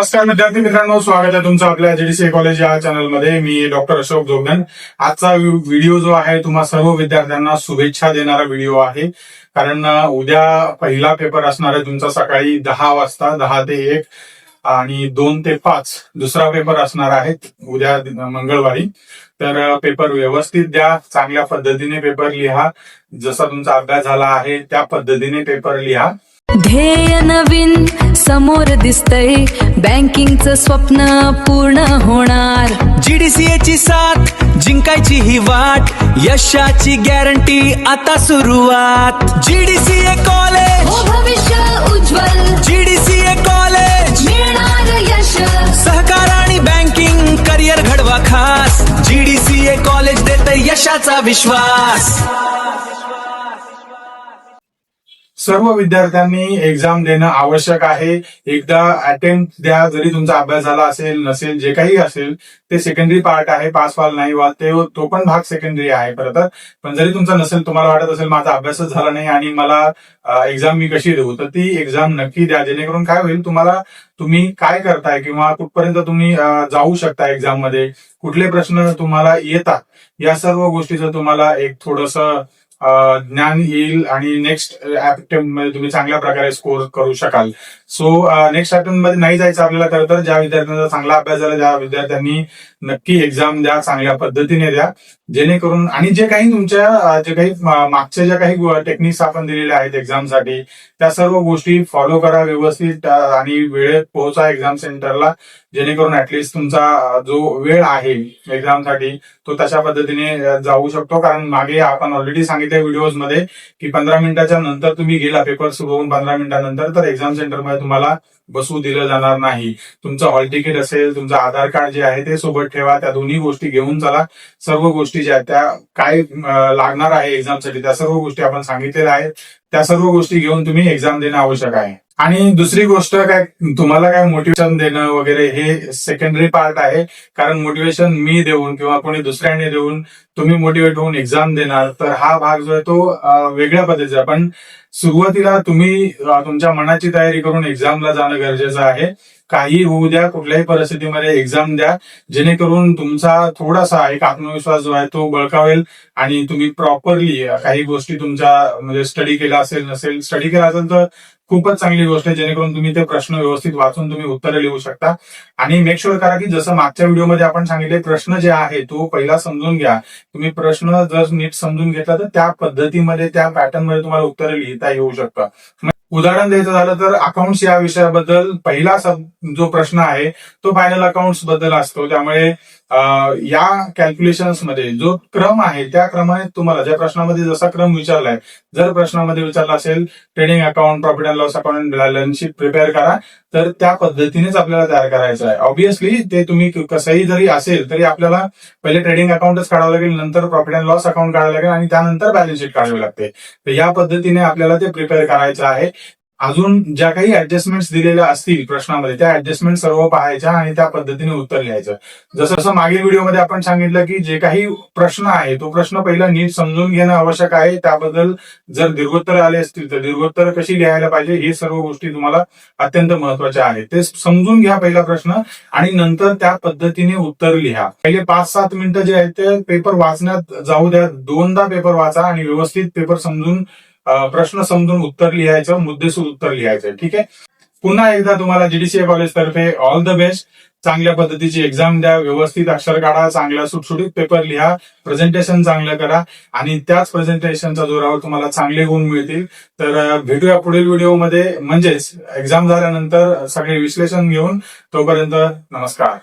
नमस्कार विद्यार्थी मित्रांनो, स्वागत आहे तुमचं आपल्या जीडीसी कॉलेज या चॅनलमध्ये. मी डॉक्टर अशोक जोगदन. आजचा व्हिडिओ जो आहे तुम्हा सर्व विद्यार्थ्यांना शुभेच्छा देणारा व्हिडिओ आहे. कारण उद्या पहिला पेपर असणार आहे तुमचा सकाळी 10 वाजता, 10 ते 1 आणि 2 ते 5 दुसरा पेपर असणार आहे उद्या मंगळवारी. तर पेपर व्यवस्थित द्या, चांगल्या पद्धतीने पेपर लिहा, जसा तुमचा अभ्यास झाला आहे त्या पद्धतीने पेपर लिहा. ध्येय नवीन समोर दिसतंय, बँकिंगचं स्वप्न पूर्ण होणार. जीडीसीए ची साथ जिंकायची ही वाट, यशाची गॅरंटी आता सुरुवात. जीडीसीए कॉलेज हो भविष्य उज्ज्वल, जीडीसीए कॉलेज मिळणार यश. सहकार आणि बँकिंग करिअर घडवा खास. जीडीसीए कॉलेज देते यशाचा विश्वास. सर्व विद्यार्थ्यांनी एक्झाम देणं आवश्यक आहे. एकदा अटेम्प्ट द्या, जरी तुमचा अभ्यास झाला असेल नसेल, जे काही असेल ते सेकंडरी पार्ट आहे. पास व्हाल नाही व्हाल तो पण भाग सेकंडरी आहे खरं तर. पण जरी तुमचा नसेल, तुम्हाला वाटत असेल माझा अभ्यासच झाला नाही आणि मला एक्झाम मी कशी देऊ, तर ती एक्झाम नक्की द्या. जेणेकरून काय होईल, तुम्ही काय करताय किंवा कुठपर्यंत तुम्ही जाऊ शकता एक्झाम मध्ये, कुठले प्रश्न तुम्हाला येतात, या सर्व गोष्टीचं तुम्हाला एक थोडंसं ज्ञान येईल आणि नेक्स्ट अटेम्प्ट मध्ये तुम्ही चांगल्या प्रकारे स्कोर करू शकाल. सो नेक्स्ट अटेम्प्ट मध्ये नाही जायचं आपल्याला. खरं तर ज्या विद्यार्थ्यांचा चांगला अभ्यास झाला त्या विद्यार्थ्यांनी नक्की एक्झाम द्या, चांगल्या पद्धतीने द्या. जेणेकरून आणि जे काही मागच्या ज्या काही टेक्निक्स आपण दिलेल्या आहेत एक्झामसाठी, त्या सर्व गोष्टी फॉलो करा व्यवस्थित आणि वेळेत पोहोचा एक्झाम सेंटरला. जेणेकरून ऍटलिस्ट तुमचा जो वेळ आहे एक्झामसाठी तो तशा पद्धतीने जाऊ शकतो. कारण मागे आपण ऑलरेडी सांगितलं व्हिडिओज मध्ये की 15 मिनिटाच्या नंतर तुम्ही गेला, पेपर सुरू होऊन 15 मिनिटांनंतर, तर एक्झाम सेंटरमध्ये तुम्हाला बसू दिलं जाणार नाही. तुमचं हॉल तिकीट असेल, तुमचं आधार कार्ड जे आहे ते सोबत ठेवा. त्या दोन्ही गोष्टी घेऊन चला. सर्व गोष्टी ज्या त्या काय लागणार आहे एक्झामसाठी त्या सर्व गोष्टी आपण सांगितलेल्या आहेत. त्या सर्व गोष्टी घेऊन तुम्ही एक्झाम देणं आवश्यक आहे. आणि दुसरी गोष्ट काय, तुम्हाला काय मोटिवेशन देणं वगैरे हे सेकंडरी पार्ट आहे. कारण मोटिवेशन मी देऊन किंवा कोणी दुसऱ्याने देऊन तुम्ही मोटिवेट होऊन एक्झाम देणार, तर हा भाग जो आहे तो वेगळ्या पद्धतीचा. पण सुरुवातीला तुम्ही तुमच्या मनाची तयारी करून एक्झामला जाणं गरजेचं आहे. काही होऊ द्या, कुठल्याही परिस्थितीमध्ये एक्झाम द्या, जेणेकरून तुमचा थोडासा एक आत्मविश्वास जो आहे तो बळकावेल आणि तुम्ही प्रॉपरली काही गोष्टी तुमच्या म्हणजे स्टडी केला असेल नसेल, स्टडी केला असेल तर खूपच चांगली गोष्ट आहे. जेणेकरून तुम्ही ते प्रश्न व्यवस्थित वाचून तुम्ही उत्तरं लिहू शकता. आणि मेक शुअर करा की जसं मागच्या व्हिडिओमध्ये आपण सांगितले, प्रश्न जे आहे तो पहिला समजून घ्या. तुम्ही प्रश्न जर नीट समजून घेतला तर त्या पद्धतीमध्ये, त्या पॅटर्नमध्ये तुम्हाला उत्तरं लिहिता येऊ शकतं. उदाहरण द्यायचं झालं तर अकाउंट्स या विषयाबद्दल पहिला जो प्रश्न आहे तो फायनल अकाउंट्स बद्दल असतो. त्यामुळे या कॅल्क्युलेशन्स मध्ये जो क्रम आहे त्या क्रमाने तुम्हाला ज्या प्रश्नामध्ये जसा क्रम विचारलाय, जर प्रश्नामध्ये विचारला असेल trading account, profit and loss account, balance sheet prepare करा, तर त्या पद्धतीनेच आपल्याला तयार करायचं आहे. ऑब्व्हियसली ते तुम्ही कसंही जरी असेल तरी आपल्याला पहिले ट्रेडिंग अकाउंटच काढावं लागेल, नंतर प्रॉफिट अँड लॉस अकाउंट काढावं लागेल आणि त्यानंतर बॅलन्स शीट काढावी लागते. तर या पद्धतीने आपल्याला ते प्रिपेअर करायचं आहे. अजून ज्या काही ऍडजस्टमेंट्स दिलेल्या असतील प्रश्नामध्ये त्या ऍडजस्टमेंट सर्व पाहायच्या आणि त्या पद्धतीने उत्तर लिहायचं. जसं मागील व्हिडिओमध्ये आपण सांगितलं की जे काही प्रश्न आहे तो प्रश्न पहिला नीट समजून घेणं आवश्यक आहे. त्याबद्दल जर दीर्घोत्तर आले असतील तर दीर्घोत्तर कशी लिहायला पाहिजे हे सर्व गोष्टी तुम्हाला अत्यंत महत्वाच्या आहेत. ते समजून घ्या पहिला प्रश्न आणि नंतर त्या पद्धतीने उत्तर लिहा. पहिले 5-7 मिनिटं जे आहेत ते पेपर वाचण्यात जाऊ द्या. 2दा पेपर वाचा आणि व्यवस्थित पेपर समजून, प्रश्न समजून उत्तर लिहायचं, मुद्देसूद उत्तर लिहायचं. ठीक आहे. पुन्हा एकदा तुम्हाला जीडीसीए कॉलेज तर्फे ऑल द बेस्ट. चांगल्या पद्धतीची एक्झाम द्या, व्यवस्थित अक्षर काढा, चांगला सुटसुटीत पेपर लिहा, प्रेझेंटेशन चांगलं करा आणि त्याच प्रेझेंटेशनच्या जोरावर तुम्हाला चांगले गुण मिळतील. तर भेटूया पुढील व्हिडिओमध्ये, म्हणजेच एक्झाम झाल्यानंतर सगळे विश्लेषण घेऊन. तोपर्यंत नमस्कार.